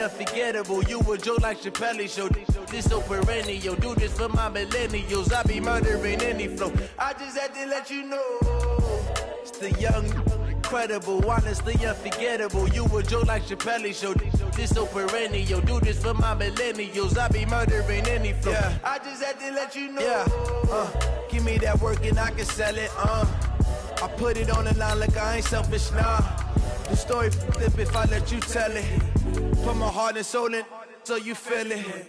Unforgettable, you a joke like Chappelle show. This so perennial, do this for my millennials. I be murdering any flow. I just had to let you know. It's the young, incredible, honestly unforgettable. You a joke like Chappelle show. This so perennial, do this for my millennials. I be murdering any flow. Yeah. I just had to let you know. Yeah. Give me that work and I can sell it. I put it on the line like I ain't selfish, nah. The story flip if I let you tell it. Put my heart and soul in so you feel it.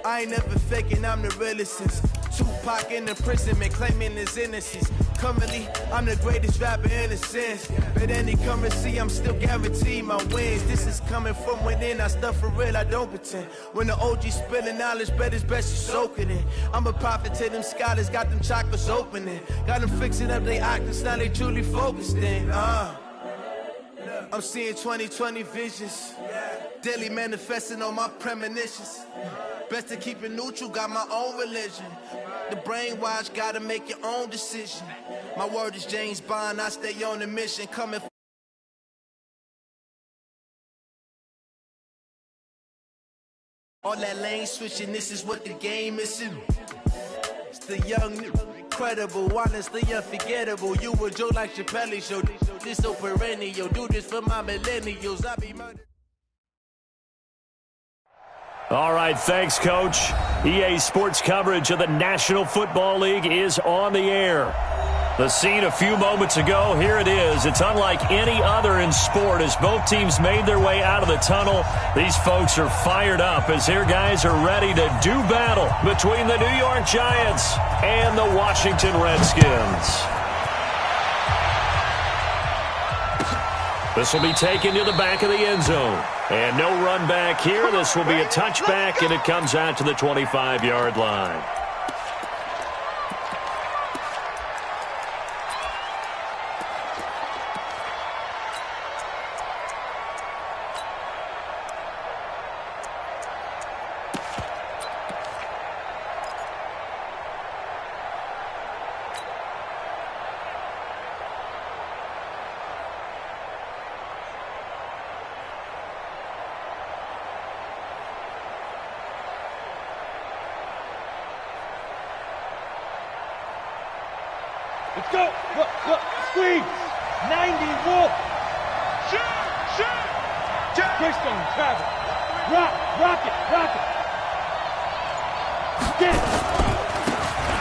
I ain't never faking, I'm the realest since Tupac in imprisonment, claiming his innocence. Currently, I'm the greatest rapper in a sense. But any currency, I'm still guaranteed my wins. This is coming from within, I stuff for real, I don't pretend. When the OG spilling knowledge, bet it's best you soak it in. I'm a prophet to them scholars, got them chakras opening. Got them fixing up they octaves, now they truly focused in. I'm seeing 2020 visions, daily manifesting on my premonitions. Best to keep it neutral, got my own religion. The brainwash, gotta make your own decision. My word is James Bond, I stay on the mission. Coming all that lane switching, this is what the game is in. It's the young, incredible, honestly unforgettable. You a joke like Chappelle show. This so perennial, do this for my millennials. I be murdered. All right, thanks, Coach. EA Sports coverage of the National Football League is on the air. The scene a few moments ago, here it is. It's unlike any other in sport as both teams made their way out of the tunnel. These folks are fired up as their guys are ready to do battle between the New York Giants and the Washington Redskins. This will be taken to the back of the end zone. And no run back here. This will be a touchback, and it comes out to the 25-yard line. Let's go. Look. Squeeze. 90. Wolf. Shoot. Keystone. Travis. Rock it. Get it.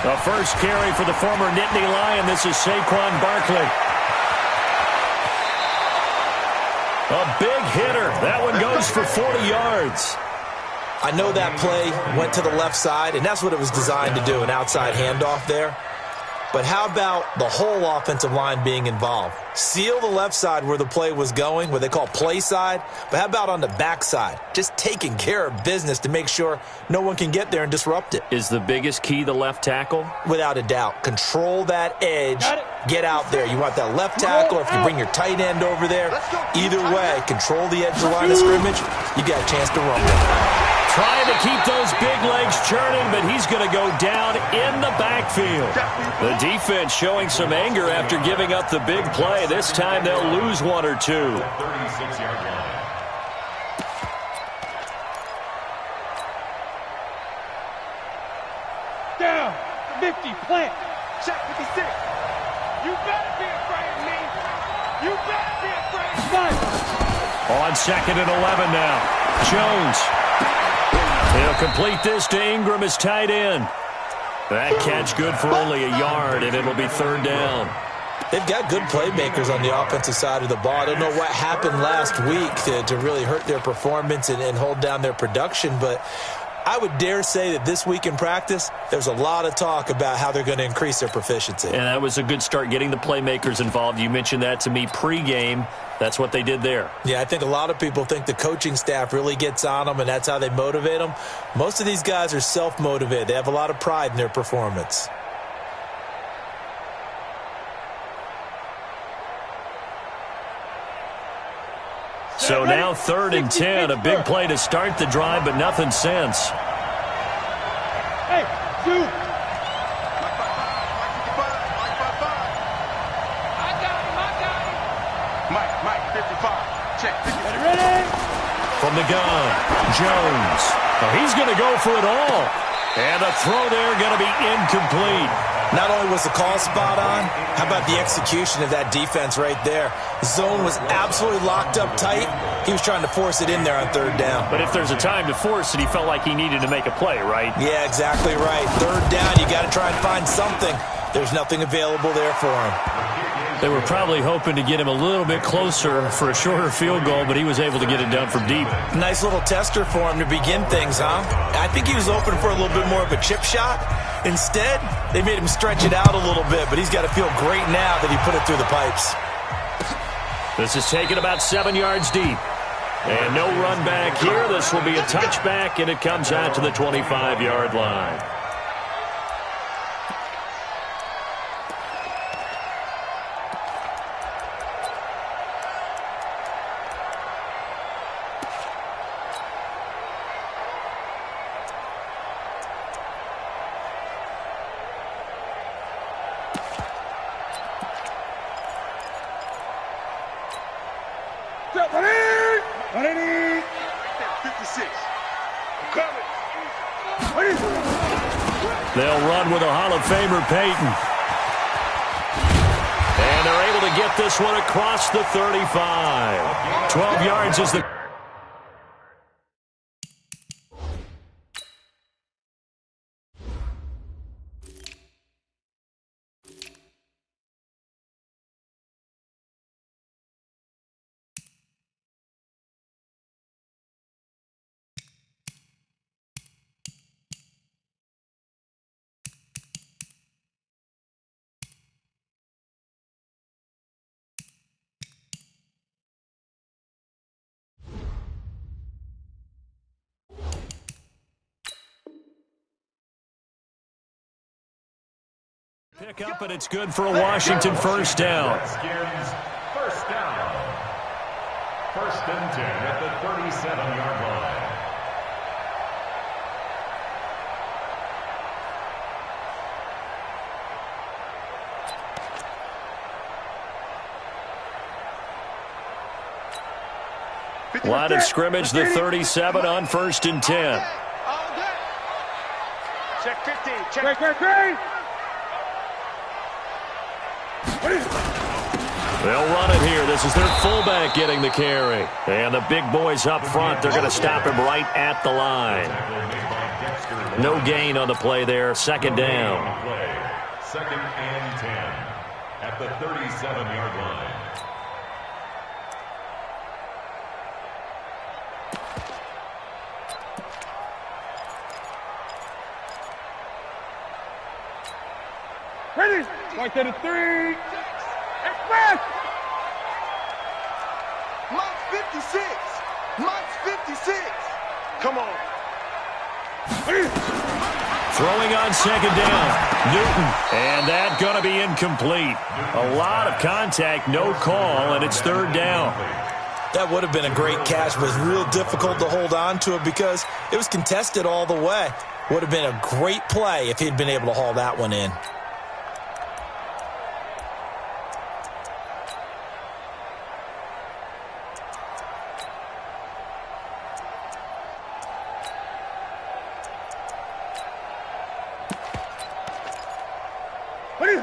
The first carry for the former Nittany Lion. This is Saquon Barkley. A big hitter. That one goes for 40 yards. I know that play went to the left side, and that's what it was designed to do, an outside handoff there. But how about the whole offensive line being involved? Seal the left side where the play was going, what they call play side. But how about on the back side? Just taking care of business to make sure no one can get there and disrupt it. Is the biggest key the left tackle? Without a doubt. Control that edge. Get out there. You want that left tackle, or if you bring your tight end over there. Either way, control the edge of the line of scrimmage. You got a chance to rumble. Trying to keep those big legs churning, but he's going to go down in the backfield. The defense showing some anger after giving up the big play. This time they'll lose one or two. Down. 50. Plant. Check 56. You better be afraid of me. You better be afraid of me. On 2nd and 11 now. Jones. He'll complete this to Ingram as tight end. That catch good for only a yard, and it'll be 3rd down. They've got good playmakers on the offensive side of the ball. I don't know what happened last week to really hurt their performance and hold down their production, but I would dare say that this week in practice, there's a lot of talk about how they're going to increase their proficiency. And that was a good start, getting the playmakers involved. You mentioned that to me pregame. That's what they did there. Yeah, I think a lot of people think the coaching staff really gets on them, and that's how they motivate them. Most of these guys are self-motivated. They have a lot of pride in their performance. So now 3rd and 10, a big play to start the drive, but nothing since. Hey, shoot. I got him. Mike, 55. Check. Ready? From the gun. Jones. Oh, he's going to go for it all. And the throw there going to be incomplete. Not only was the call spot on, how about the execution of that defense right there? The zone was absolutely locked up tight. He was trying to force it in there on third down. But if there's a time to force it, he felt like he needed to make a play, right? Yeah, exactly right. Third down, you got to try and find something. There's nothing available there for him. They were probably hoping to get him a little bit closer for a shorter field goal, but he was able to get it done from deep. Nice little tester for him to begin things, huh? I think he was open for a little bit more of a chip shot. Instead, they made him stretch it out a little bit, but he's got to feel great now that he put it through the pipes. This is taken about 7 yards deep. And no run back here. This will be a touchback, and it comes out to the 25-yard line. They'll run with a Hall of Famer, Peyton. And they're able to get this one across the 35. 12 yards is the... Pick up, and it's good for a Washington first down. First down. 1st and 10 at the 37-yard line. Line of scrimmage, the 37 on 1st and 10. Check 15. Check. Great. They'll run it here. This is their fullback getting the carry. And the big boys up front, they're going to stop him right at the line. No gain on the play there. 2nd down. 2nd and 10 at the 37-yard line. Ready. Right to the 3. Express. March 56. March 56. Come on. Throwing on 2nd down. Newton. And that going to be incomplete. A lot of contact, no call, and it's 3rd down. That would have been a great catch, but it was real difficult to hold on to it because it was contested all the way. Would have been a great play if he'd been able to haul that one in.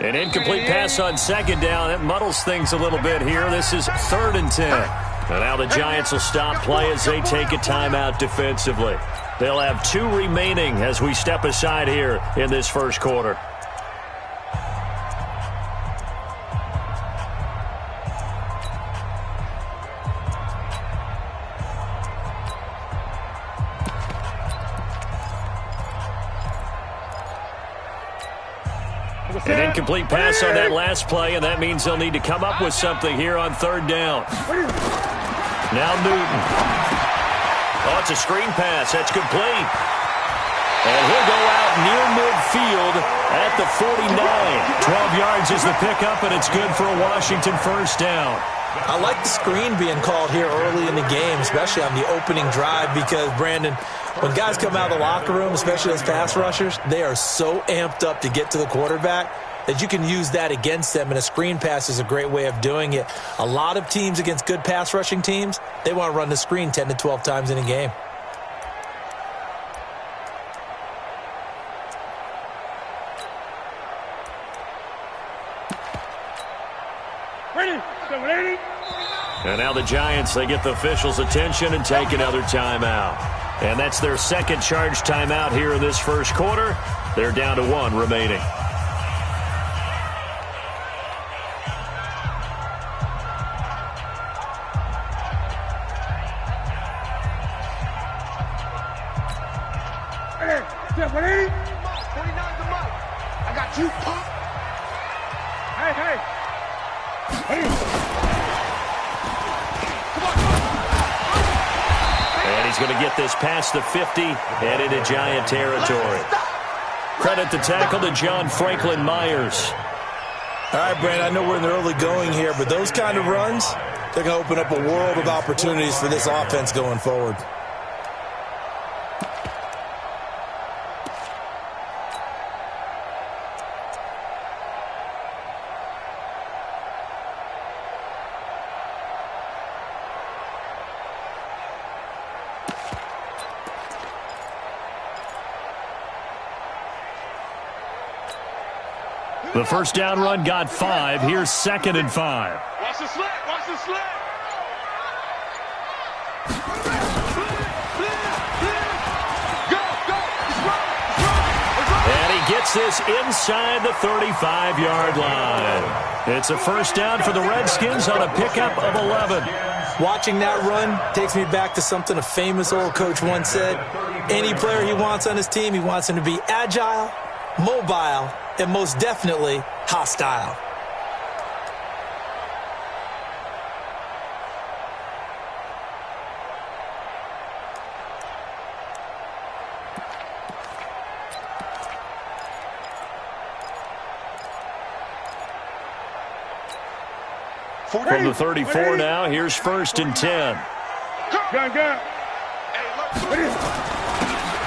An incomplete pass on 2nd down. It muddles things a little bit here. This is 3rd and 10. And now the Giants will stop play as they take a timeout defensively. They'll have 2 remaining as we step aside here in this first quarter. An incomplete pass on that last play, and that means they'll need to come up with something here on 3rd down. Now Newton. Oh, it's a screen pass. That's complete. And he'll go out near midfield at the 49. 12 yards is the pickup, and it's good for a Washington first down. I like the screen being called here early in the game, especially on the opening drive, because, Brandon, when guys come out of the locker room, especially as pass rushers, they are so amped up to get to the quarterback. that you can use that against them, and a screen pass is a great way of doing it. A lot of teams against good pass rushing teams, they want to run the screen 10 to 12 times in a game. And now the Giants, they get the officials' attention and take another timeout. And that's their second charge timeout here in this first quarter. They're down to 1 remaining. Hey, 49's the mic. I got you, punk. Hey. And he's going to get this past the 50 and into Giant territory. Credit the tackle to John Franklin Myers. All right, Brandon, I know we're in the early going here, but those kind of runs, they're going to open up a world of opportunities for this offense going forward. The first down run got 5. Here's 2nd and 5. Watch the slant. Watch the slant. And he gets this inside the 35-yard line. It's a first down for the Redskins on a pickup of 11. Watching that run takes me back to something a famous old coach once said. Any player he wants on his team, he wants him to be agile, mobile, and most definitely hostile. From the 34 now, here's 1st and 10. Gun.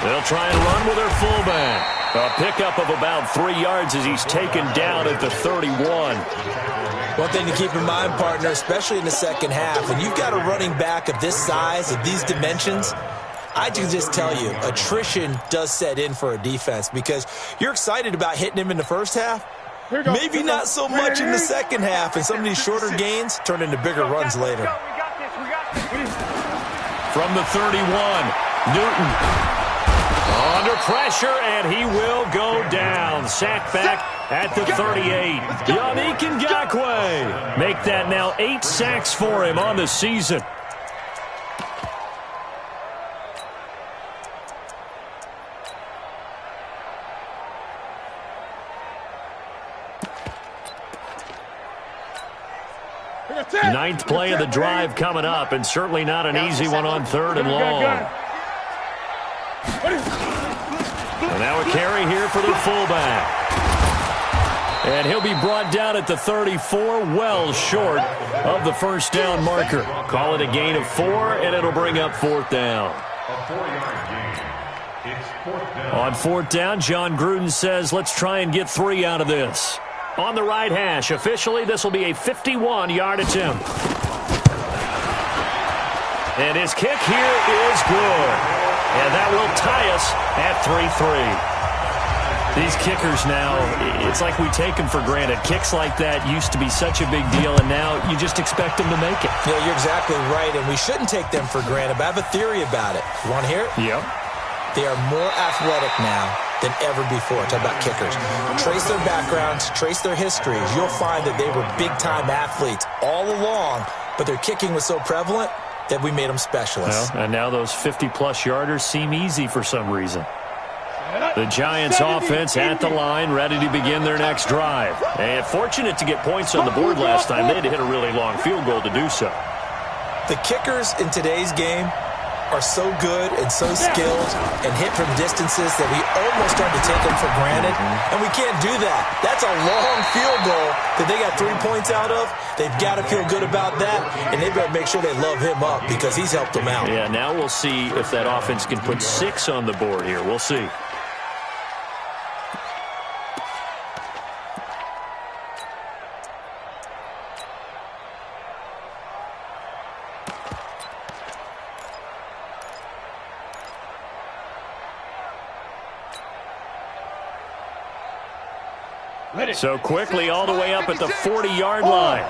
They'll try and run with their fullback. A pickup of about 3 yards as he's taken down at the 31. One thing to keep in mind, partner, especially in the second half, when you've got a running back of this size, of these dimensions, I can just tell you, attrition does set in for a defense because you're excited about hitting him in the first half. Maybe not so much in the second half, and some of these shorter gains turn into bigger runs later. We got this. From the 31, Newton under pressure, and he will go down. Sack back at the 38. Yannick Ngakoue make that now 8 sacks for him on the season. Ninth play of the drive coming up, and certainly not an easy one on 3rd and long. And now a carry here for the fullback. And he'll be brought down at the 34, well short of the first down marker. Call it a gain of 4, and it'll bring up 4th down. A 4-yard gain. It's 4th down. On 4th down, John Gruden says, let's try and get 3 out of this. On the right hash, officially, this will be a 51-yard attempt. And his kick here is good. And that will tie us at 3-3. These kickers now, it's like we take them for granted. Kicks like that used to be such a big deal, and now you just expect them to make it. Yeah, you're exactly right, and we shouldn't take them for granted, but I have a theory about it. You want to hear it? Yep. They are more athletic now than ever before. Talk about kickers. Trace their backgrounds, trace their histories. You'll find that they were big-time athletes all along, but their kicking was so prevalent that we made them specialists. Well, and now those 50-plus yarders seem easy for some reason. The Giants offense at the line, ready to begin their next drive. And fortunate to get points on the board last time. They had to hit a really long field goal to do so. The kickers in today's game are so good and so skilled and hit from distances that we almost start to take them for granted, and we can't do that. That's a long field goal that they got 3 points out of. They've got to feel good about that, and they better make sure they love him up because he's helped them out. Yeah, now we'll see if that offense can put 6 on the board here. We'll see. So quickly all the way up at the 40-yard line.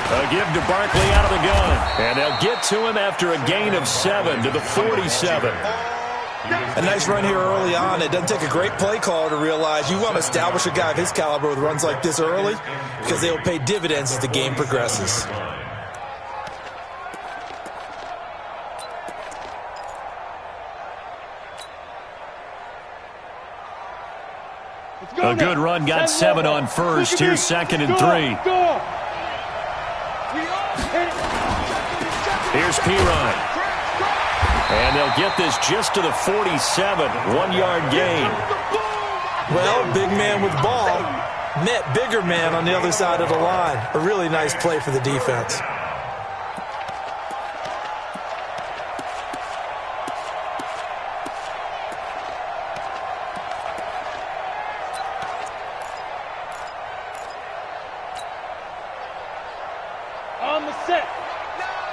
A give to Barkley out of the gun. And they'll get to him after a gain of 7 to the 47. A nice run here early on. It doesn't take a great play caller to realize you want to establish a guy of his caliber with runs like this early because they will pay dividends as the game progresses. A good run, got 7 on first. Here's 2nd and 3. Here's Pirine. And they'll get this just to the 47, 1-yard gain. Well, big man with ball met bigger man on the other side of the line. A really nice play for the defense. On the set.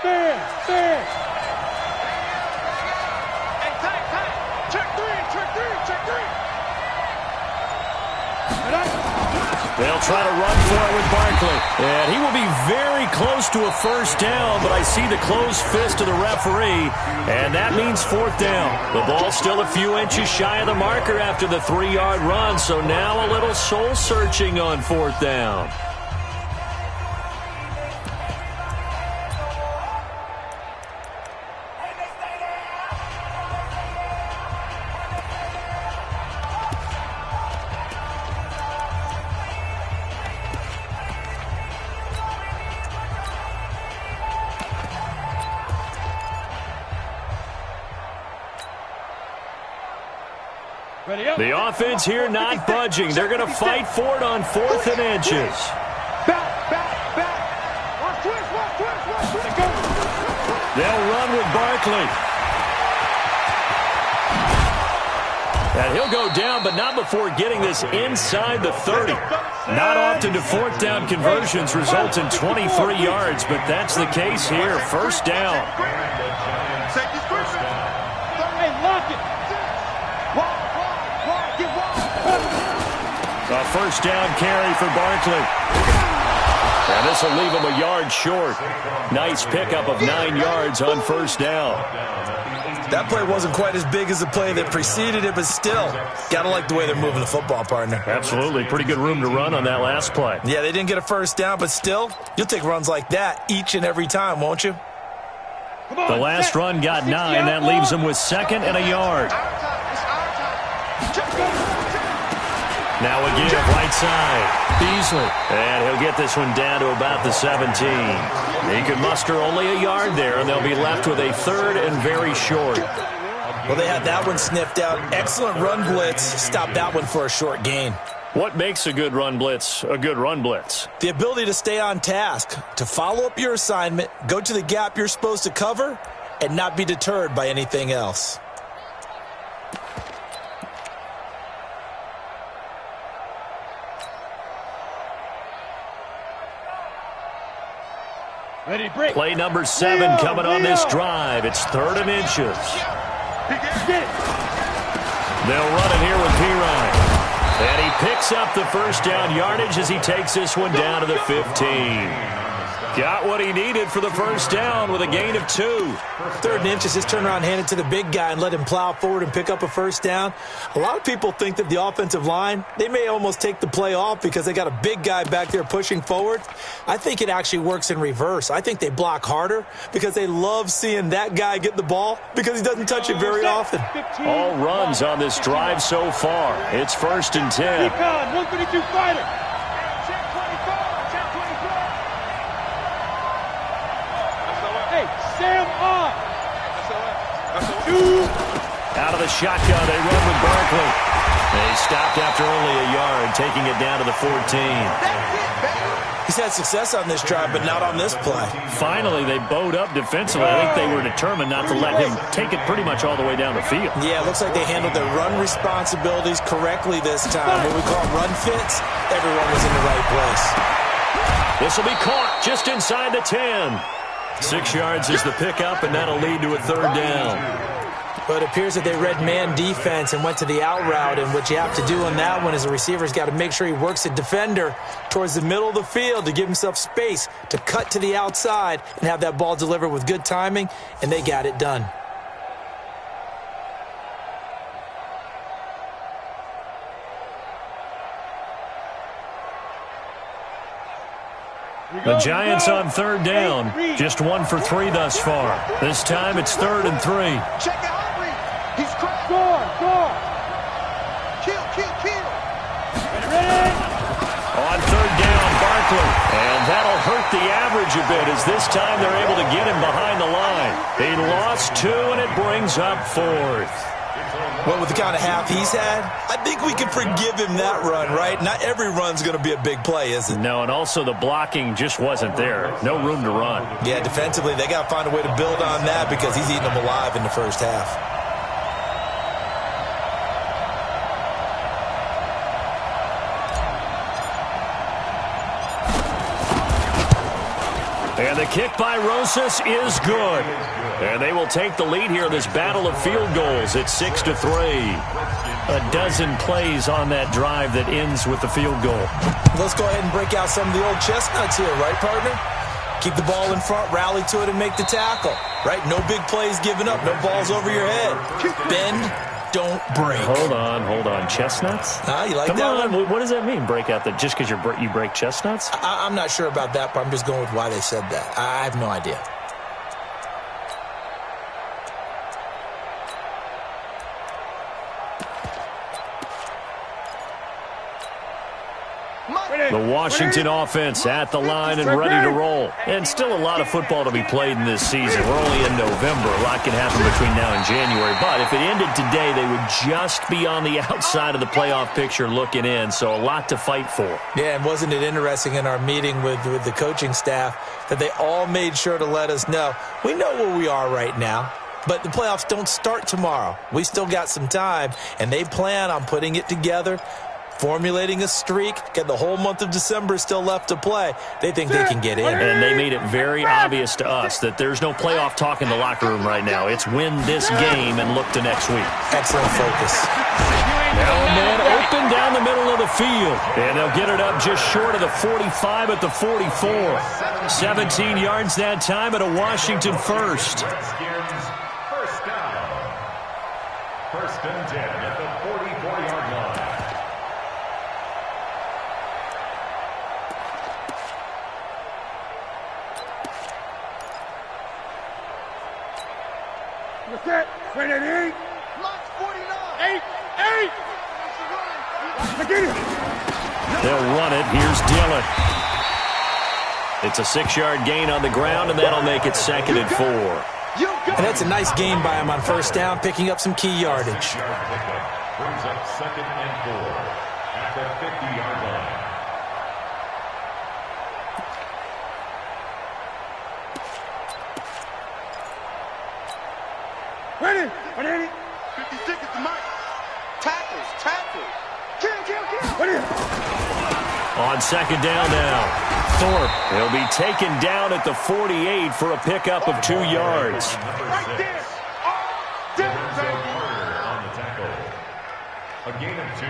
Fair. They'll try to run for it with Barkley. And he will be very close to a first down, but I see the closed fist of the referee, and that means 4th down. The ball's still a few inches shy of the marker after the 3-yard run, so now a little soul-searching on 4th down. The offense here not budging. They're going to fight for it on 4th and inches. Back. Watch twist. They'll run with Barkley. And he'll go down, but not before getting this inside the 30. Not often do 4th down conversions result in 23 yards, but that's the case here. 1st down. Hey, lock it. A 1st down carry for Barkley. And this will leave him a yard short. Nice pickup of 9 yards on 1st down. That play wasn't quite as big as the play that preceded it, but still, gotta like the way they're moving the football, partner. Absolutely. Pretty good room to run on that last play. Yeah, they didn't get a 1st down, but still, you'll take runs like that each and every time, won't you? The last run got 9. That leaves him with 2nd and a yard. Now a give, right side. Beasley. And he'll get this one down to about the 17. He could muster only a yard there, and they'll be left with a 3rd and very short. Well, they had that one sniffed out. Excellent run blitz. Stop that one for a short gain. What makes a good run blitz a good run blitz? The ability to stay on task, to follow up your assignment, go to the gap you're supposed to cover, and not be deterred by anything else. Ready, break. Play number 7 coming on this drive. It's 3rd and inches. They'll run it here with Pirine. And he picks up the 1st down yardage as he takes this one down to the 15. Got what he needed for the 1st down with a gain of 2. 3rd and inches, his turnaround handed to the big guy and let him plow forward and pick up a 1st down. A lot of people think that the offensive line, they may almost take the play off because they got a big guy back there pushing forward. I think it actually works in reverse. I think they block harder because they love seeing that guy get the ball because he doesn't touch it very often. All runs on this drive so far. It's 1st and 10. 152 fighter. Sam on. Out of the shotgun, they run with Barkley. They stopped after only a yard, taking it down to the 14. He's had success on this drive, but not on this play. Finally, they bowed up defensively. I think they were determined not to let him take it pretty much all the way down the field. Yeah, it looks like they handled their run responsibilities correctly this time. What we call run fits, everyone was in the right place. This will be caught just inside the 10. 6 yards is the pickup, and that'll lead to a 3rd down. But it appears that they read man defense and went to the out route, and what you have to do on that one is the receiver's got to make sure he works the defender towards the middle of the field to give himself space to cut to the outside and have that ball delivered with good timing, and they got it done. The Giants on third down. Just 1 for 3 thus far. This time it's 3rd and 3. Check out Henry. He's cracked. Score. Kill. On third down, Barkley. And that'll hurt the average a bit as this time they're able to get him behind the line. He lost 2, and it brings up 4th. Well, with the kind of half he's had, I think we can forgive him that run, right? Not every run's going to be a big play, is it? No, and also the blocking just wasn't there. No room to run. Yeah, defensively, they got to find a way to build on that because he's eating them alive in the first half. And the kick by Rosas is good. And they will take the lead here in this battle of field goals at 6-3. A dozen plays on that drive that ends with the field goal. Let's go ahead and break out some of the old chestnuts here, right, partner? Keep the ball in front, rally to it, and make the tackle, right? No big plays given up, no balls over your head. Bend, don't break. Hold on. Chestnuts? You like Come that on. one? What does that mean, break out that just because you break chestnuts? I'm not sure about that, but I'm just going with why they said that. I have no idea. The Washington offense at the line and ready to roll. And still a lot of football to be played in this season. We're only in November. A lot can happen between now and January. But if it ended today, they would just be on the outside of the playoff picture looking in. So a lot to fight for. Yeah, and wasn't it interesting in our meeting with the coaching staff that they all made sure to let us know, we know where we are right now. But the playoffs don't start tomorrow. We still got some time, and they plan on putting it together, formulating a streak, get the whole month of December still left to play. They think they can get in. And they made it very obvious to us that there's no playoff talk in the locker room right now. It's win this game and look to next week. Excellent focus. Now a man open down the middle of the field. And they'll get it up just short of the 45 at the 44. 17 yards that time at a Washington first. First down. 1st and 10 at the 44-yard line. What's that? Wait at 8. Lock 49. 8. They'll run it. Here's Dillon. It's a 6-yard gain on the ground, and that'll make it 2nd and 4. And that's a nice gain by him on first down, picking up some key yardage. Brings up 2nd and 4 at the 50-yard line. Ready? 56 is the mark. Tackles. Kill. Ready? On 2nd down now. Thorpe, he'll be taken down at the 48 for a pickup of 2 yards. Right there. On the tackle. A gain of 2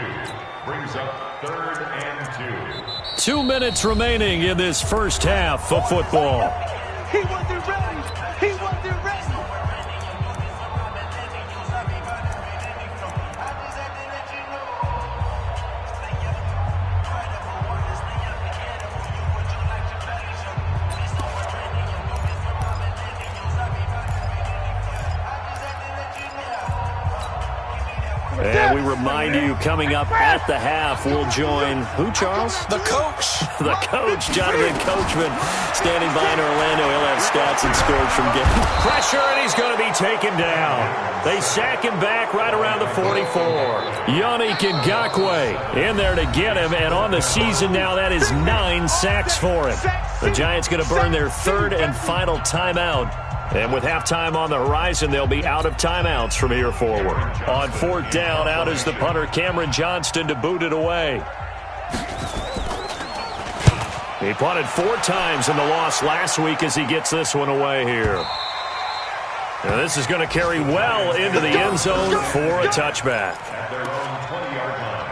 brings up 3rd and 2. 2 minutes remaining in this first half of football. He wasn't ready. And we remind you, coming up at the half, we'll join who, Charles? The coach. The coach, Jonathan Coachman, standing by in Orlando. He'll have stats and scores from getting pressure, and he's going to be taken down. They sack him back right around the 44. Yannick Ngakoue in there to get him, and on the season now, that is 9 sacks for him. The Giants going to burn their 3rd and final timeout. And with halftime on the horizon, they'll be out of timeouts from here forward. On 4th down, out is the punter, Cameron Johnston, to boot it away. He punted 4 times in the loss last week as he gets this one away here. Now this is going to carry well into the end zone for a touchback. At their own 20-yard line.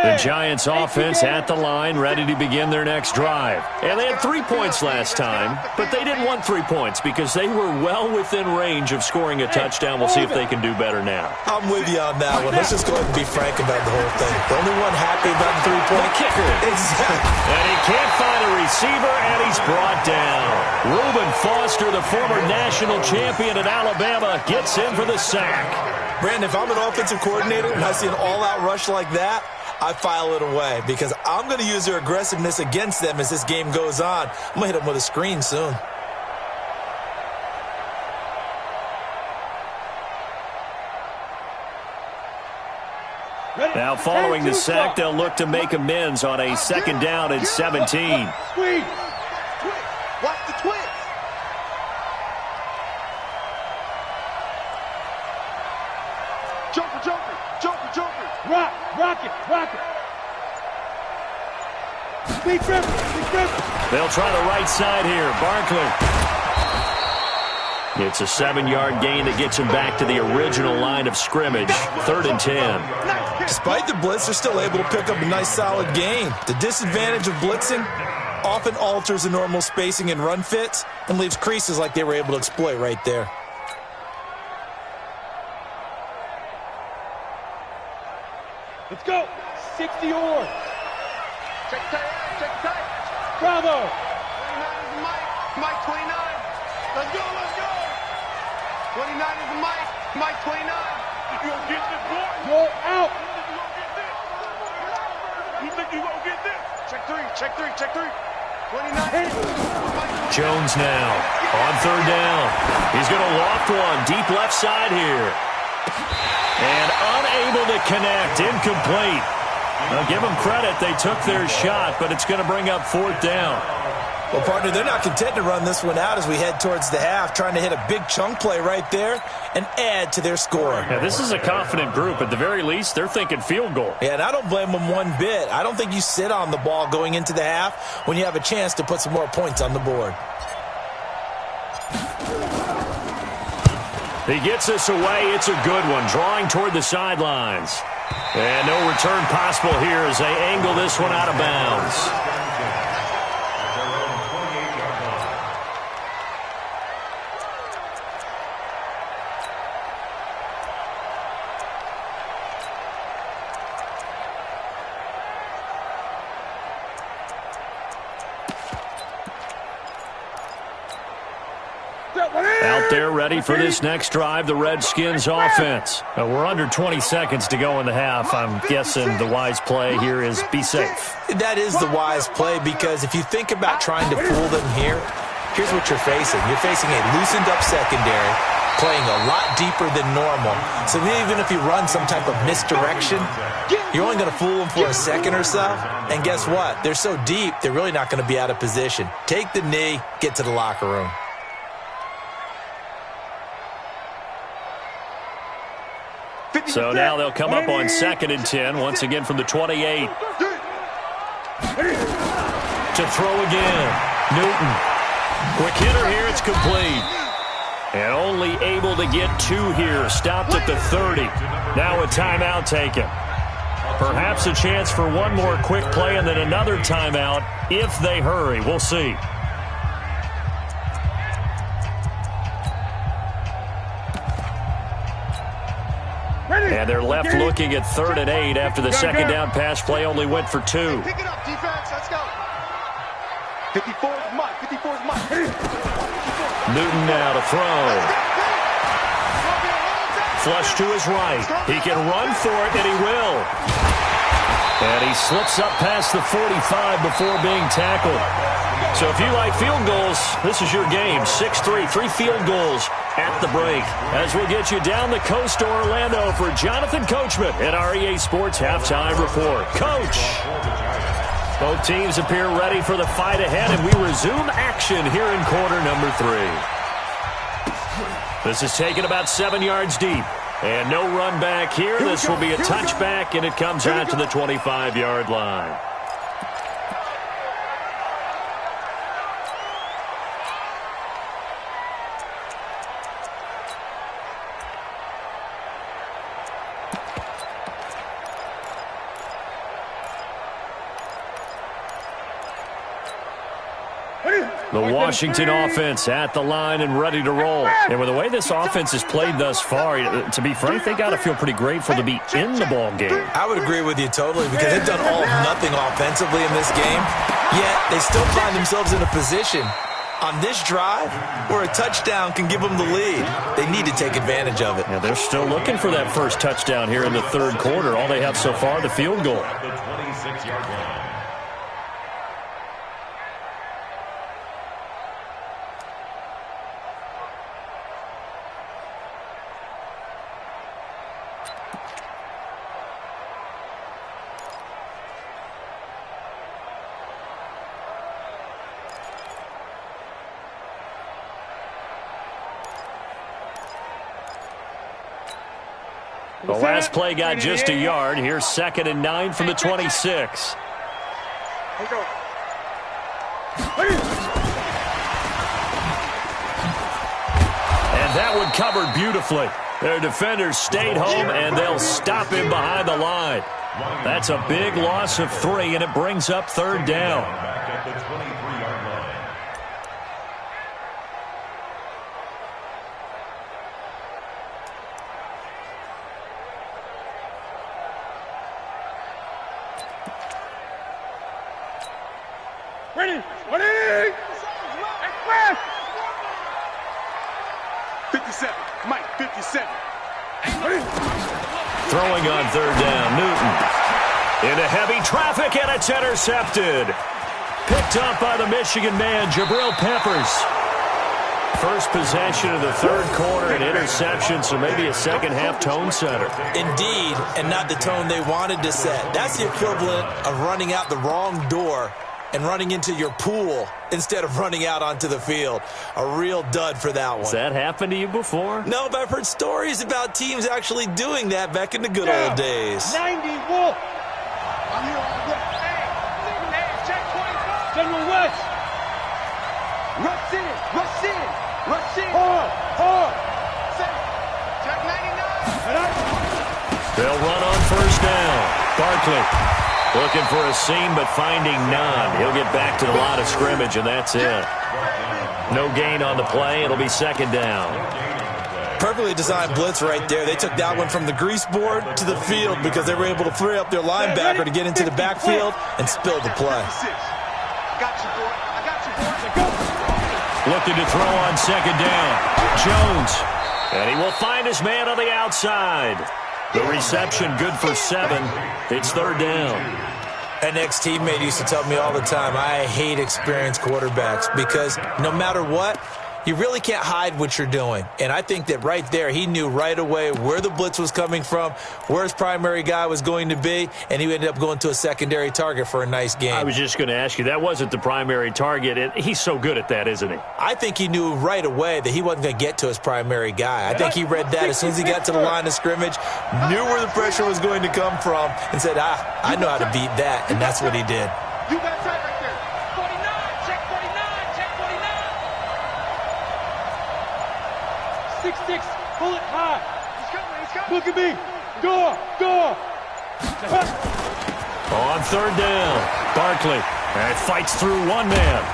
The Giants offense at the line, ready to begin their next drive. And they had 3 points last time, but they didn't want 3 points because they were well within range of scoring a touchdown. We'll see if they can do better now. I'm with you on that one. Let's just go ahead and be frank about the whole thing. The only one happy about the three-point kicker. Exactly. And he can't find a receiver, and he's brought down. Reuben Foster, the former national champion at Alabama, gets in for the sack. Brandon, if I'm an offensive coordinator and I see an all-out rush like that, I file it away because I'm going to use their aggressiveness against them as this game goes on. I'm going to hit them with a screen soon. Now following the sack, they'll look to make amends on a second down and 17. Squeeze. Watch the twist. Joker, Joker, Joker, Joker. Rock it. Speed Griffin. They'll try the right side here. Barkley. It's a 7-yard gain that gets him back to the original line of scrimmage. 3rd and 10. Despite the blitz, they're still able to pick up a nice solid gain. The disadvantage of blitzing often alters the normal spacing and run fits and leaves creases like they were able to exploit right there. Let's go. 60 or. Check tight. Bravo. 29 is the Mike 29. Let's go. 29 is the Mike 29. You gonna get this, boy? Go out. You think you gonna get this? Check three. 29. Jones now on 3rd down. He's going to loft one deep left side here. And unable to connect, incomplete. Now give them credit, they took their shot, but it's going to bring up 4th down. Well, partner, they're not content to run this one out as we head towards the half, trying to hit a big chunk play right there and add to their score. Yeah, this is a confident group. At the very least, they're thinking field goal. Yeah, and I don't blame them one bit. I don't think you sit on the ball going into the half when you have a chance to put some more points on the board. He gets this away. It's a good one, drawing toward the sidelines. And no return possible here as they angle this one out of bounds. Out there ready for this next drive, the Redskins offense. We're under 20 seconds to go in the half. I'm guessing the wise play here is be safe. That is the wise play because if you think about trying to fool them here, here's what you're facing. You're facing a loosened up secondary, playing a lot deeper than normal. So even if you run some type of misdirection, you're only going to fool them for a second or so. And guess what? They're so deep, they're really not going to be out of position. Take the knee, get to the locker room. So now they'll come up on 2nd and 10, once again from the 28. To throw again. Newton. Quick hitter here, it's complete. And only able to get 2 here, stopped at the 30. Now a timeout taken. Perhaps a chance for one more quick play and then another timeout if they hurry. We'll see. And they're left looking at 3rd and 8 after the second down pass play only went for 2. Pick it up, defense. Let's go. 54 is Mike. 54 is Mike. Newton now to throw. Flush to his right. He can run for it, and he will. And he slips up past the 45 before being tackled. So if you like field goals, this is your game. 6-3, 3 field goals at the break. As we'll get you down the coast to Orlando for Jonathan Coachman at our EA Sports Halftime Report. Coach! Both teams appear ready for the fight ahead, and we resume action here in quarter number 3. This is taken about 7 yards deep. And no run back here. This will be a touchback, and it comes out to the 25-yard line. The Washington offense at the line and ready to roll. And with the way this offense has played thus far, to be frank, they got to feel pretty grateful to be in the ball game. I would agree with you totally because they've done all of nothing offensively in this game, yet they still find themselves in a position on this drive where a touchdown can give them the lead. They need to take advantage of it. Yeah, they're still looking for that first touchdown here in the third quarter. All they have so far, the field goal. At the 26-yard line. The last play got just a yard. Here's 2nd and 9 from the 26. And that one covered beautifully. Their defenders stayed home, and they'll stop him behind the line. That's a big loss of 3, and it brings up 3rd down. Back at the 23-yard line. Ready! 57. Mike, 57. Throwing on 3rd down, Newton. Into heavy traffic, and it's intercepted. Picked up by the Michigan man, Jabril Peppers. First possession of the third quarter, an interception, so maybe a second-half tone setter. Indeed, and not the tone they wanted to set. That's the equivalent of running out the wrong door and running into your pool instead of running out onto the field. A real dud for that one. Has that happened to you before? No, but I've heard stories about teams actually doing that back in the good old days. 90 Wolf. I'm here all day. Hey, check 25. General West. Rush in. Hard. Check 99. They'll run on 1st down. Barkley looking for a seam, but finding none. He'll get back to the line of scrimmage, and that's it. No gain on the play. It'll be 2nd down. Perfectly designed blitz right there. They took that one from the grease board to the field because they were able to free up their linebacker to get into the backfield and spill the play. I got you, boy. Looking to throw on 2nd down. Jones. And he will find his man on the outside. The reception good for 7. It's 3rd down. An ex-teammate used to tell me all the time, I hate experienced quarterbacks because no matter what, you really can't hide what you're doing. And I think that right there, he knew right away where the blitz was coming from, where his primary guy was going to be, and he ended up going to a secondary target for a nice game. I was just going to ask you, that wasn't the primary target. He's so good at that, isn't he? I think he knew right away that he wasn't going to get to his primary guy. I think he read that as soon as he got to the line of scrimmage, knew where the pressure was going to come from, and said, I know how to beat that, and that's what he did. You got tight right there. 49. Check 49. 6-6. Pull it high. He's coming. Look at me. Go. On 3rd down, Barkley. And fights through one man.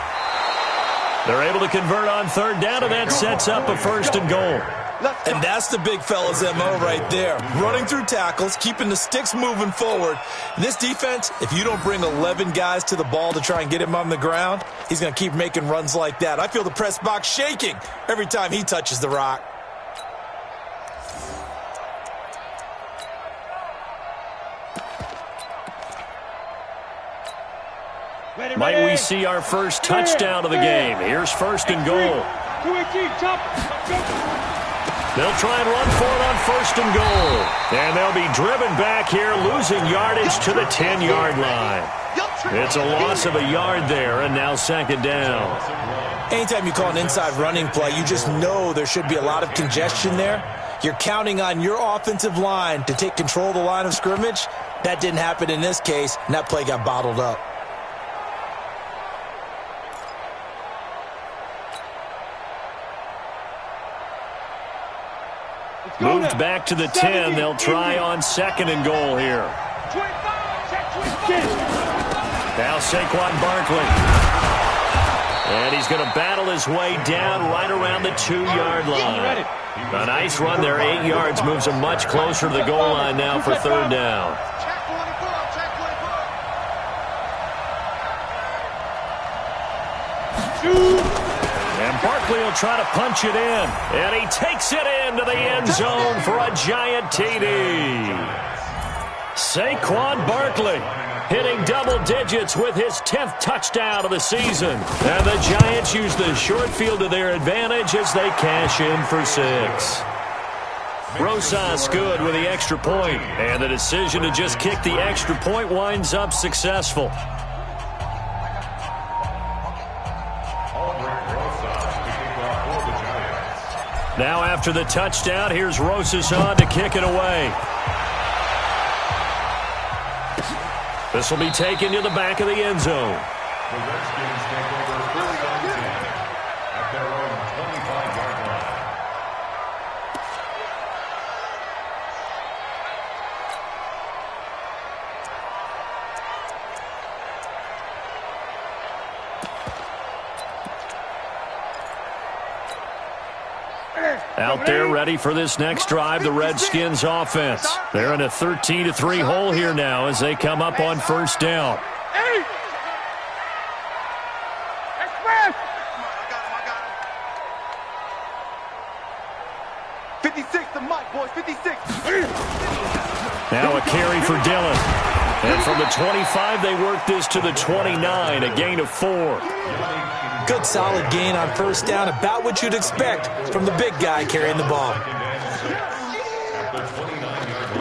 They're able to convert on 3rd down, and that sets up a 1st and goal. And that's the big fella's MO right there. Running through tackles, keeping the sticks moving forward. This defense, if you don't bring 11 guys to the ball to try and get him on the ground, he's going to keep making runs like that. I feel the press box shaking every time he touches the rock. Might we see our first touchdown of the game? Here's first and goal. They'll try and run for it on first and goal. And they'll be driven back here, losing yardage to the 10-yard line. It's a loss of a yard there, and now second down. Anytime you call an inside running play, you just know there should be a lot of congestion there. You're counting on your offensive line to take control of the line of scrimmage. That didn't happen in this case, and that play got bottled up. Moved back to the 10. They'll try on second and goal here. Now Saquon Barkley. And he's going to battle his way down right around the 2-yard line. A nice run there, 8 yards, moves him much closer to the goal line now for third down. And Barkley will try to punch it in. And he takes it into the end zone for a giant TD. Saquon Barkley hitting double digits with his 10th touchdown of the season. And the Giants use the short field to their advantage as they cash in for 6. Rosas good with the extra point. And the decision to just kick the extra point winds up successful. Now after the touchdown, here's Rosas on to kick it away. This will be taken to the back of the end zone. The Redskins take over 31-10 at their own 25-yard line. Out there ready for this next drive, the Redskins offense. They're in a 13-3 hole here now as they come up on first down. Express! 56 to Mike, boys, 56. Now a carry for Dillon. And from the 25, they work this to the 29, a gain of 4. Good solid gain on first down, about what you'd expect from the big guy carrying the ball. At the 29-yard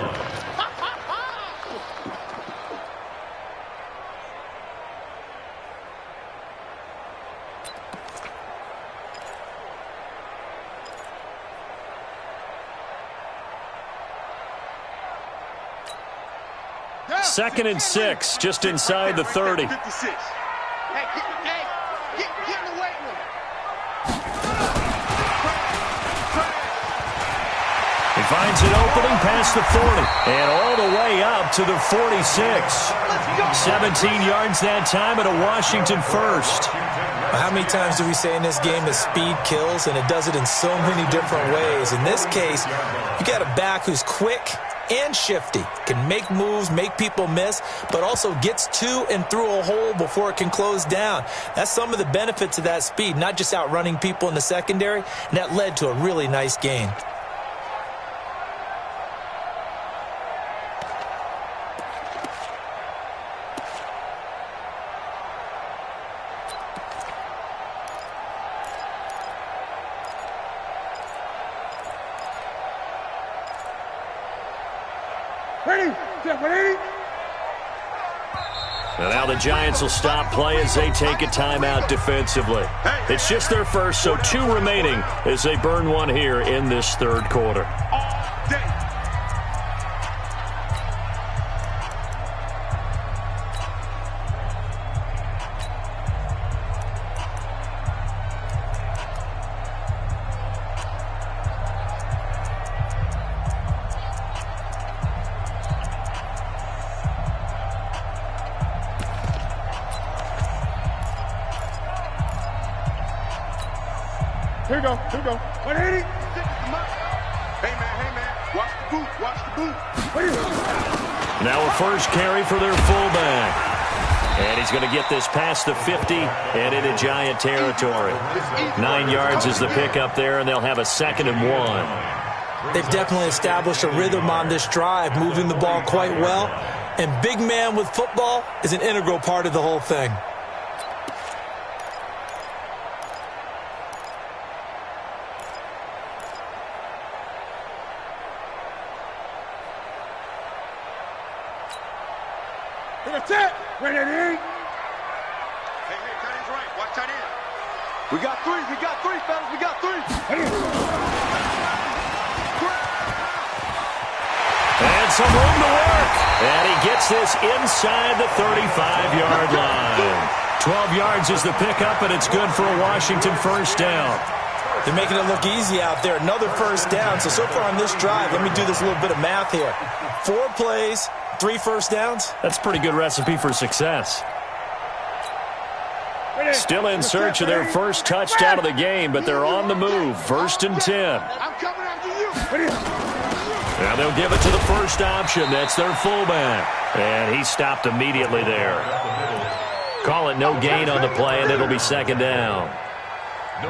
line. Second and 6, just inside the 30. 56. He finds an opening past the 40 and all the way up to the 46. 17 yards that time and a Washington first. How many times do we say in this game that speed kills, and it does it in so many different ways? In this case, you got a back who's quick and shifty, can make moves, make people miss, but also gets to and through a hole before it can close down. That's some of the benefits of that speed, not just outrunning people in the secondary, and that led to a really nice gain. And now the Giants will stop play as they take a timeout defensively. It's just their first, so 2 remaining as they burn one here in this third quarter. Here we go. 180. Hey, man. Watch the boot. Now a first carry for their fullback. And he's going to get this past the 50 and into Giant territory. 9 yards is the pickup there, and they'll have a 2nd and 1. They've definitely established a rhythm on this drive, moving the ball quite well. And big man with football is an integral part of the whole thing. That's it. Ready to eat. Hey, tight end's right. Watch tight end. We got three, fellas. We got three. And some room to work. And he gets this inside the 35-yard line. 12 yards is the pickup, and it's good for a Washington first down. They're making it look easy out there. Another first down. So far on this drive, let me do this little bit of math here. 4 plays, 3 first downs. That's a pretty good recipe for success. Still in search of their first touchdown of the game, but they're on the move. 1st and 10. I'm coming after you. Now they'll give it to the first option. That's their fullback. And he stopped immediately there. Call it no gain on the play, and it'll be 2nd down.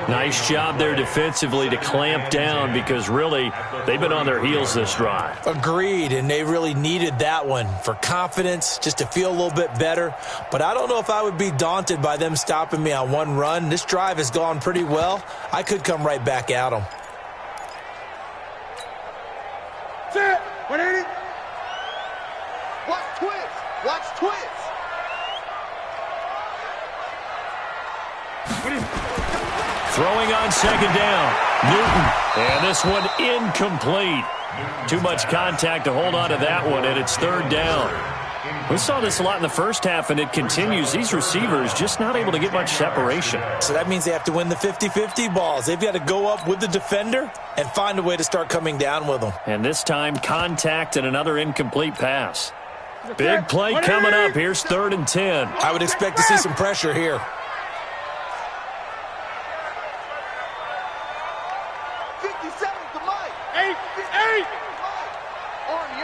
Nice job there defensively to clamp down because, really, they've been on their heels this drive. Agreed, and they really needed that one for confidence, just to feel a little bit better. But I don't know if I would be daunted by them stopping me on one run. This drive has gone pretty well. I could come right back at them. Sit. 180. Watch twist. Watch twist. Throwing on 2nd down. Newton. And this one incomplete. Too much contact to hold on to that one, and it's 3rd down. We saw this a lot in the first half, and it continues. These receivers just not able to get much separation. So that means they have to win the 50-50 balls. They've got to go up with the defender and find a way to start coming down with them. And this time, contact and another incomplete pass. Big play coming up. Here's 3rd and 10. I would expect to see some pressure here. 57 to Mike. 8. Army.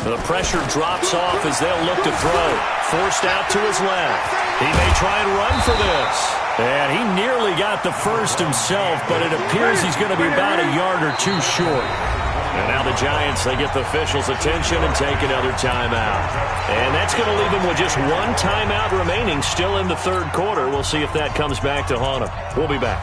The pressure drops off as they'll look to throw. Forced out to his left. He may try and run for this. And he nearly got the first himself, but it appears he's going to be about a yard or 2 short. And now the Giants, they get the officials' attention and take another timeout. And that's going to leave them with just 1 timeout remaining still in the 3rd quarter. We'll see if that comes back to haunt them. We'll be back.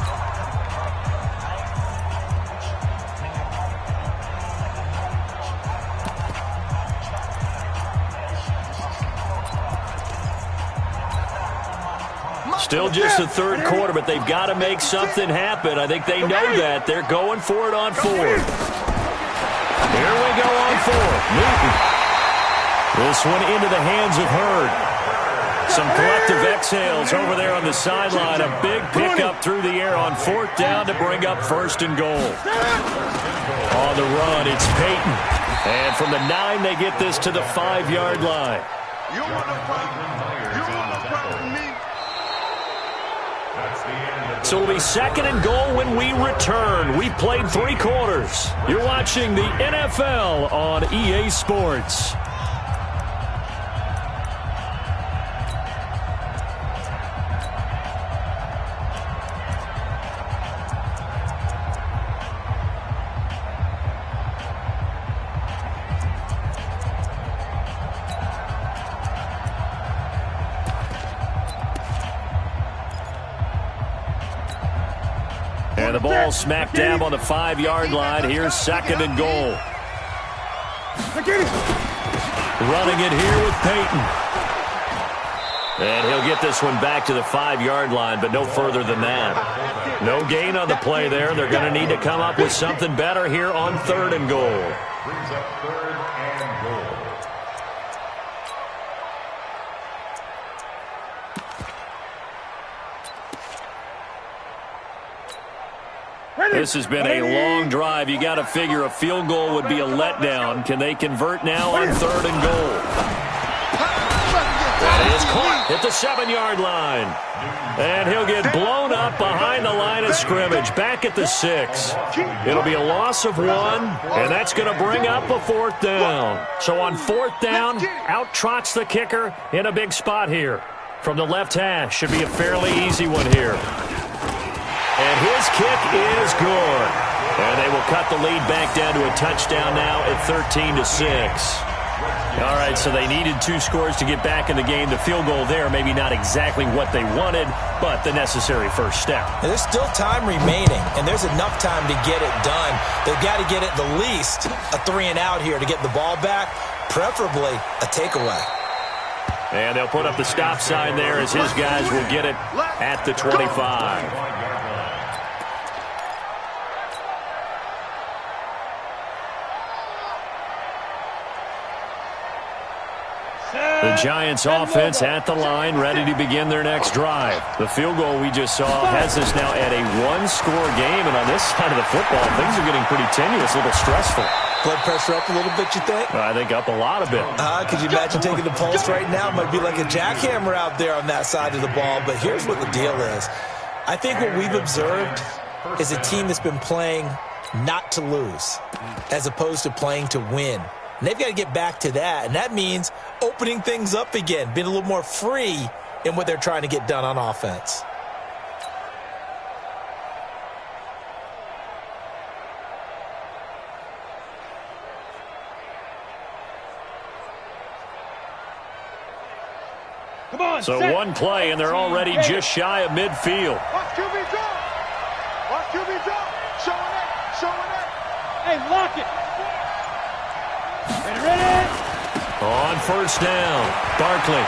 Still just the 3rd quarter, but they've got to make something happen. I think they know that. They're going for it on 4th. Here we go on 4th. Newton. This one into the hands of Hurd. Some collective exhales over there on the sideline. A big pickup through the air on 4th down to bring up 1st and goal. On the run, it's Peyton. And from the 9, they get this to the 5-yard line. You want no problem. You want no problem with me. So it'll be 2nd and goal when we return. We've played 3 quarters. You're watching the NFL on EA Sports. And the ball smack dab on the 5-yard line. Here's 2nd and goal. Running it here with Peyton. And he'll get this one back to the 5-yard line, but no further than that. No gain on the play there. They're going to need to come up with something better here on 3rd and goal. Brings up 3rd and goal. This has been a long drive. You got to figure a field goal would be a letdown. Can they convert now on 3rd and goal? That is caught at the 7-yard line. And he'll get blown up behind the line of scrimmage, back at the 6. It'll be a loss of 1, and that's going to bring up a 4th down. So on 4th down, out trots the kicker in a big spot here. From the left hash, should be a fairly easy one here. And his kick is good. And they will cut the lead back down to a touchdown now at 13-6. All right, so they needed 2 scores to get back in the game. The field goal there, maybe not exactly what they wanted, but the necessary first step. And there's still time remaining, and there's enough time to get it done. They've got to get at the least a 3-and-out here to get the ball back, preferably a takeaway. And they'll put up the stop sign there as his guys will get it at the 25. The Giants offense at the line, ready to begin their next drive. The field goal we just saw has us now at a one-score game, and on this side of the football, things are getting pretty tenuous, a little stressful. Blood pressure up a little bit, you think? I think up a lot of it. Could you imagine taking the pulse right now? It might be like a jackhammer out there on that side of the ball, but here's what the deal is. I think what we've observed is a team that's been playing not to lose as opposed to playing to win. And they've got to get back to that, and that means opening things up again, being a little more free in what they're trying to get done on offense. Come on, so set. One play, and they're already just shy of midfield. Watch QB drop. Watch QB drop. Showing it. Hey, lock it. Ready. On first down, Barkley.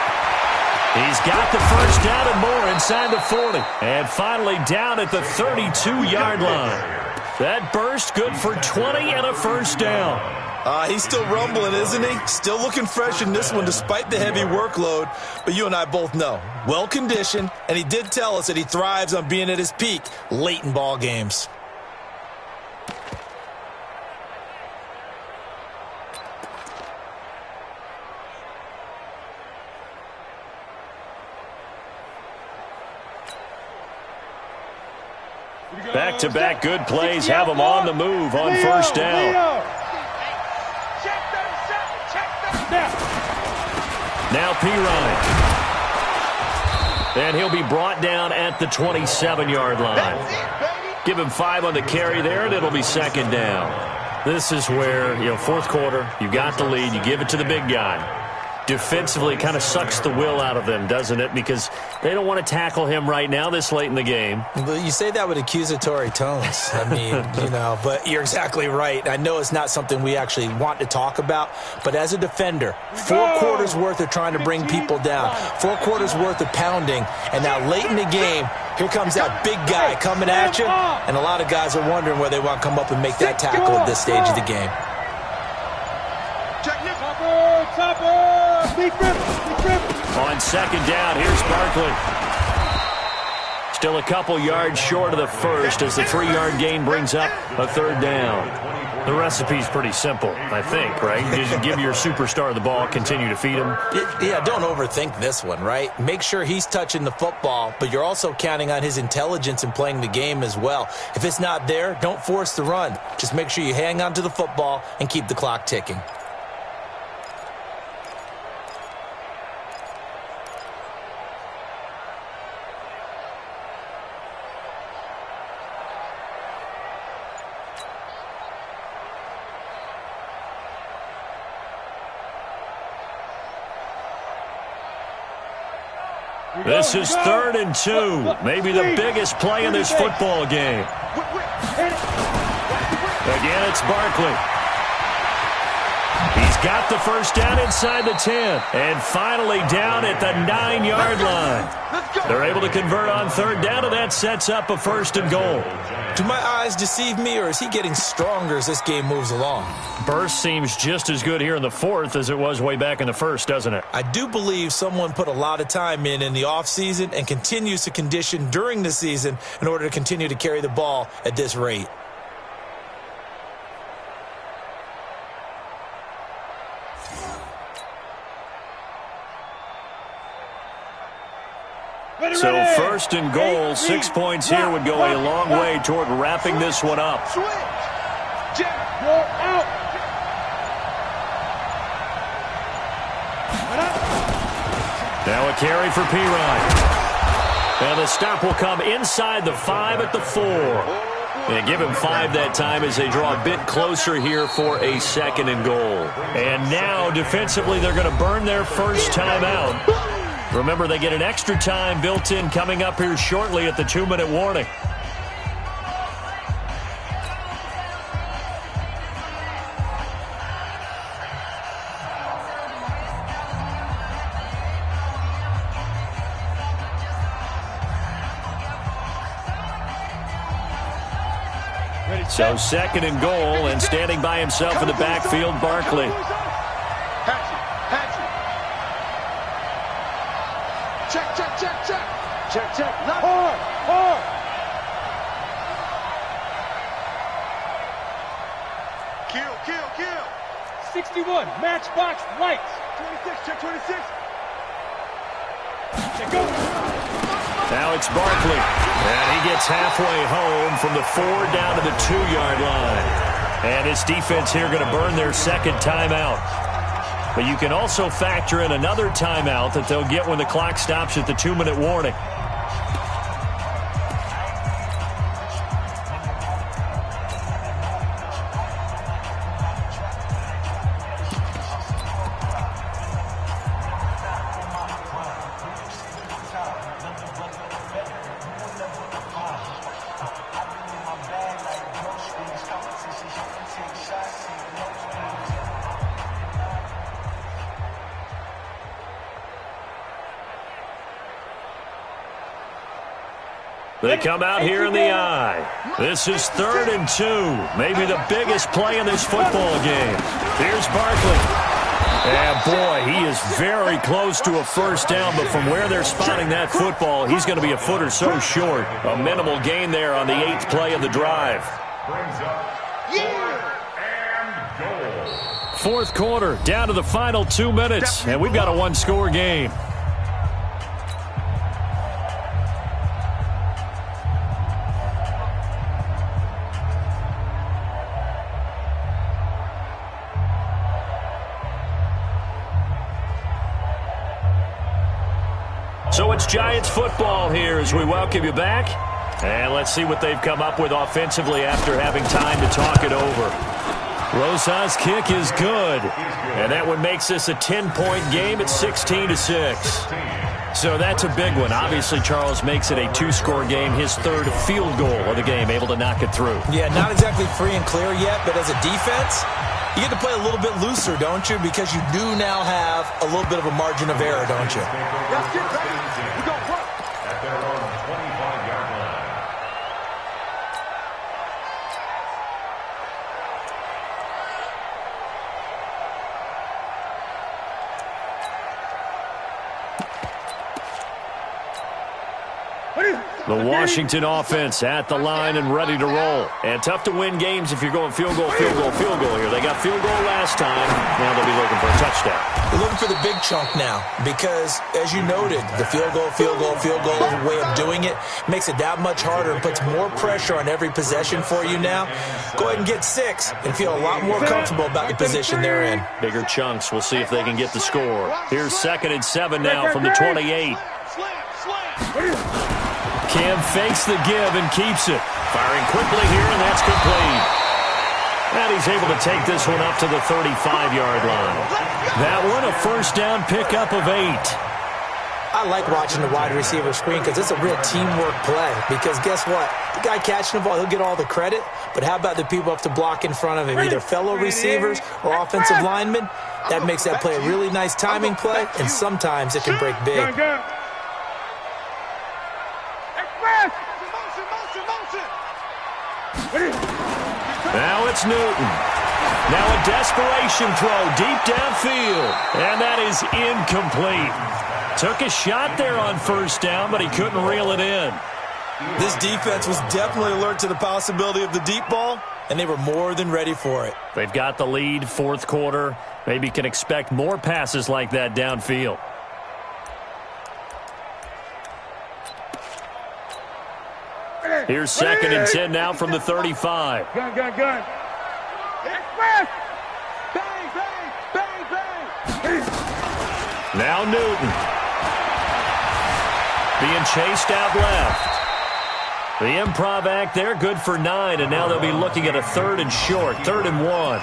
He's got the first down and more inside the 40. And finally down at the 32-yard line. That burst good for 20 and a first down. He's still rumbling, isn't he? Still looking fresh in this one despite the heavy workload. But you and I both know, well-conditioned, and he did tell us that he thrives on being at his peak late in ball games. Back-to-back good plays have them on the move on first down. Now Pirine. And he'll be brought down at the 27-yard line. Give him 5 on the carry there, and it'll be second down. This is where, fourth quarter, you got the lead, you give it to the big guy. Defensively kind of sucks the will out of them, doesn't it? Because they don't want to tackle him right now this late in the game. Well, you say that with accusatory tones. I mean, but you're exactly right. I know it's not something we actually want to talk about, but as a defender, 4 quarters worth of trying to bring people down, 4 quarters worth of pounding, and now late in the game, here comes that big guy coming at you, and a lot of guys are wondering where they want to come up and make that tackle at this stage of the game. On second down, here's Barkley. Still a couple yards short of the first as the 3-yard gain brings up a third down. The recipe's pretty simple, I think, right? You just give your superstar the ball, continue to feed him. Yeah, don't overthink this one, right? Make sure he's touching the football, but you're also counting on his intelligence in playing the game as well. If it's not there, don't force the run. Just make sure you hang on to the football and keep the clock ticking. This is 3rd and 2, maybe the biggest play in this football game. Again, it's Barkley. He's got the first down inside the 10, and finally down at the 9-yard line. They're able to convert on third down, and that sets up a 1st and goal. Do my eyes deceive me, or is he getting stronger as this game moves along? Burst seems just as good here in the 4th as it was way back in the 1st, doesn't it? I do believe someone put a lot of time in the offseason and continues to condition during the season in order to continue to carry the ball at this rate. So 1st and goal, 6 points here would go a long way toward wrapping this one up. Now a carry for Pirine. And the stop will come inside the 5 at the 4. And give him 5 that time as they draw a bit closer here for a 2nd and goal. And now defensively they're going to burn their first time out. Remember, they get an extra time built in coming up here shortly at the 2-minute warning. So second and goal, and standing by himself in the backfield, Barkley. Check. Hard. 61, matchbox lights. 26, check 26. Check go. Now it's Barkley, and he gets halfway home from the 4 down to the 2-yard line. And his defense here going to burn their second timeout. But you can also factor in another timeout that they'll get when the clock stops at the 2-minute warning. They come out here in the eye. This is 3rd and 2. Maybe the biggest play in this football game. Here's Barkley. And boy, he is very close to a first down, but from where they're spotting that football, he's going to be a foot or so short. A minimal gain there on the 8th play of the drive. Brings up 4th and goal. Fourth quarter, down to the final 2 minutes, and we've got a one-score game. So it's Giants football here as we welcome you back. And let's see what they've come up with offensively after having time to talk it over. Rosa's kick is good. And that one makes this a 10-point game at 16-6. So that's a big one. Obviously, Charles makes it a 2-score game, his 3rd field goal of the game, able to knock it through. Yeah, not exactly free and clear yet, but as a defense, you get to play a little bit looser, don't you? Because you do now have a little bit of a margin of error, don't you? Let's get ready. We go work. At their own 25-yard line. The Washington offense at the line and ready to roll. And tough to win games if you're going field goal here. They got field goal last time. Now they'll be looking for a touchdown. They're looking for the big chunk now because, as you noted, the field goal way of doing it makes it that much harder and puts more pressure on every possession for you now. Go ahead and get 6 and feel a lot more comfortable about the position they're in. Bigger chunks. We'll see if they can get the score. Here's 2nd and 7 now from the 28. Cam fakes the give and keeps it. Firing quickly here, and that's complete. And he's able to take this one up to the 35-yard line. That one, a first down pickup of 8. I like watching the wide receiver screen because it's a real teamwork play. Because guess what? The guy catching the ball, he'll get all the credit. But how about the people up to block in front of him, either fellow receivers or offensive linemen? That makes that play a really nice timing play, and sometimes it can break big. Now it's Newton. Now a desperation throw deep downfield. And that is incomplete. Took a shot there on first down, but he couldn't reel it in. This defense was definitely alert to the possibility of the deep ball, and they were more than ready for it. They've got the lead, fourth quarter. Maybe can expect more passes like that downfield. Here's 2nd and 10 now from the 35. Gun. Express! Bang, bang, bang, bang! Now Newton. Being chased out left. The improv act there, good for 9, and now they'll be looking at a 3rd and short, 3rd and 1.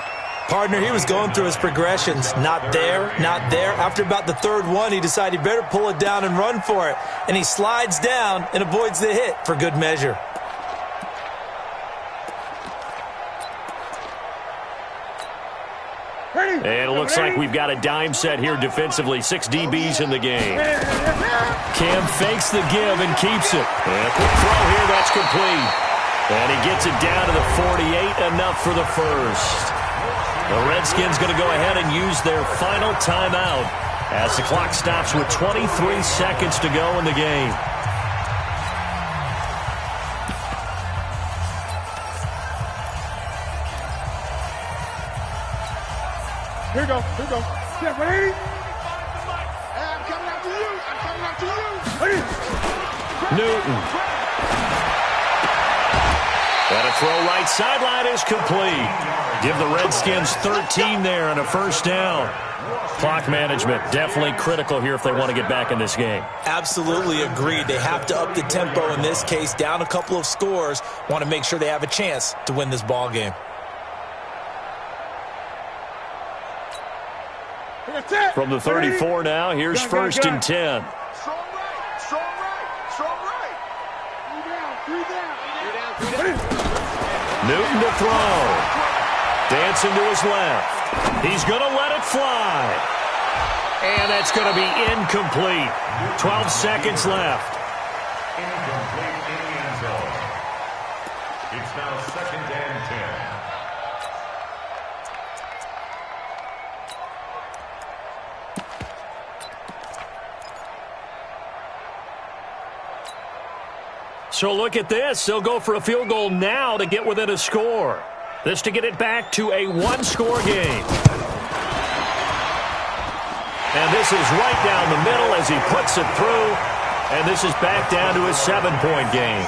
Partner, he was going through his progressions. Not there, not there. After about the 3rd one, he decided he better pull it down and run for it. And he slides down and avoids the hit for good measure. And it looks like we've got a dime set here defensively. 6 DBs in the game. Cam fakes the give and keeps it. And a quick throw here, that's complete. And he gets it down to the 48, enough for the first. The Redskins going to go ahead and use their final timeout as the clock stops with 23 seconds to go in the game. Here we go. Get ready. I'm coming after you. Ready. Newton. And a throw right sideline is complete. Give the Redskins 13 there and a first down. Clock management definitely critical here if they want to get back in this game. Absolutely agreed. They have to up the tempo in this case, down a couple of scores. Want to make sure they have a chance to win this ball game. From the 34 now, here's first and 10. Strong right. Three down. Newton to throw. Dancing to his left. He's going to let it fly. And that's going to be incomplete. 12 seconds left. Incomplete in the end zone. It's now 2nd and 10. So look at this. They'll go for a field goal now to get within a score. This to get it back to a one-score game. And this is right down the middle as he puts it through. And this is back down to a 7-point game.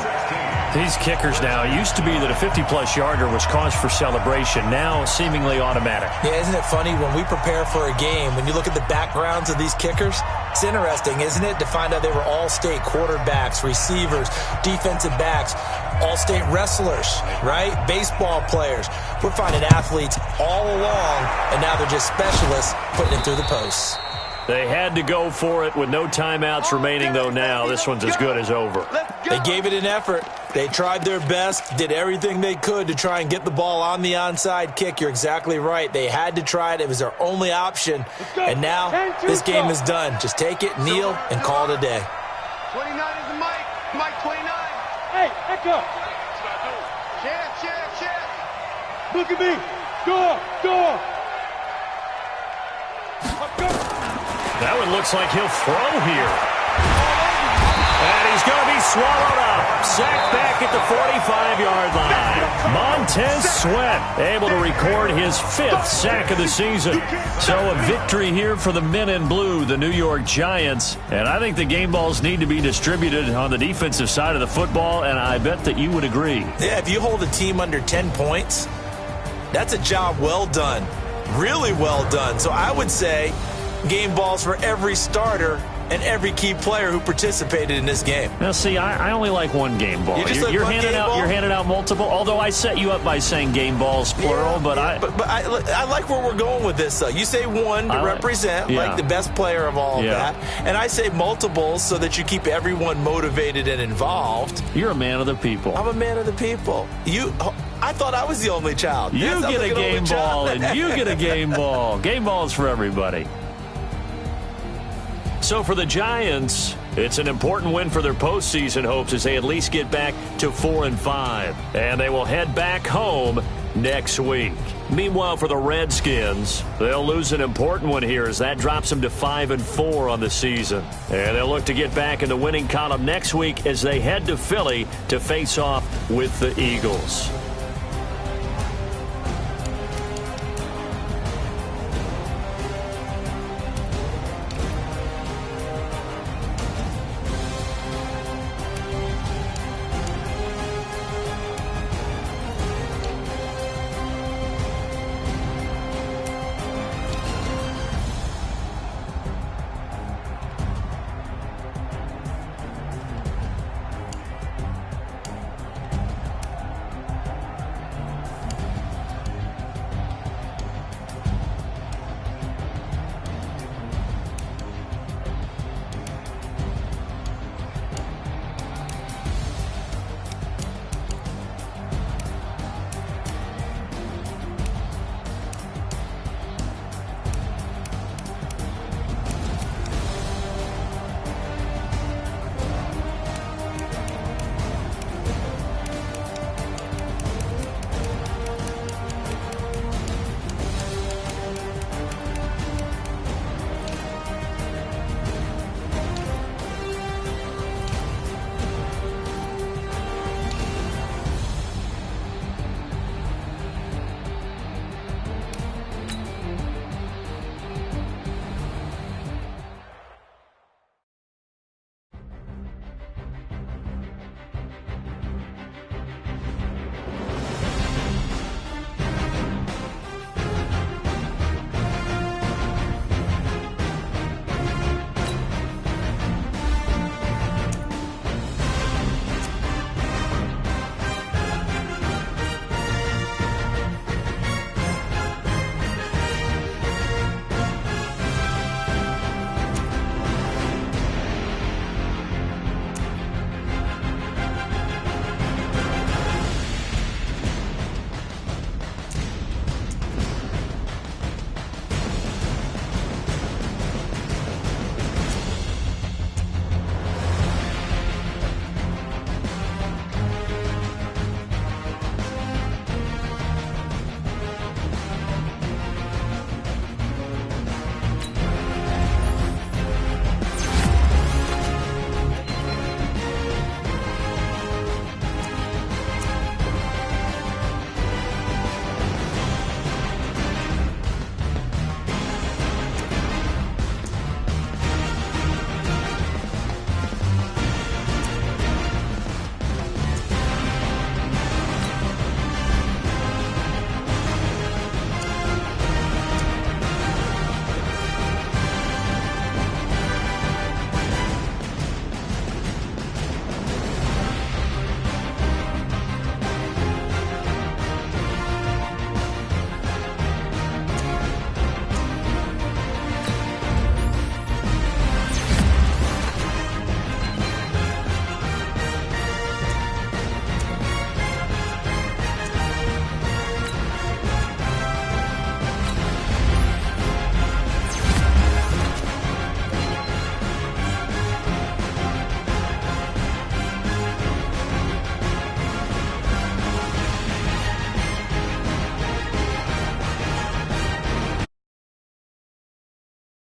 These kickers now, it used to be that a 50-plus yarder was cause for celebration. Now seemingly automatic. Yeah, isn't it funny when we prepare for a game, when you look at the backgrounds of these kickers, it's interesting, isn't it, to find out they were all-state quarterbacks, receivers, defensive backs, all-state wrestlers, right? Baseball players. We're finding athletes all along, and now they're just specialists putting it through the posts. They had to go for it with no timeouts remaining, though now. This one's as good as over. They gave it an effort. They tried their best, did everything they could to try and get the ball on the onside kick. You're exactly right. They had to try it. It was their only option. And now this game is done. Just take it, kneel, and call it a day. 29 is the Mike. Mike 29. Hey, echo. Chance. Look at me. Go. That one looks like he'll throw here. And he's going to be swallowed up. Sacked back at the 45-yard line. Montez Sweat able to record his 5th sack of the season. So a victory here for the men in blue, the New York Giants. And I think the game balls need to be distributed on the defensive side of the football, and I bet that you would agree. Yeah, if you hold a team under 10 points, that's a job well done. Really well done. So I would say game balls for every starter and every key player who participated in this game. Now, see, I only like one game ball. You're handing out multiple. Although I set you up by saying game balls plural, yeah, but I like where we're going with this. Though you say one to represent like the best player of all of that, and I say multiples so that you keep everyone motivated and involved. You're a man of the people. I'm a man of the people. I thought I was the only child. You get a game ball, and you get a game ball. Game balls for everybody. So for the Giants, it's an important win for their postseason hopes as they at least get back to 4-5. And they will head back home next week. Meanwhile, for the Redskins, they'll lose an important one here as that drops them to 5-4 on the season. And they'll look to get back in the winning column next week as they head to Philly to face off with the Eagles.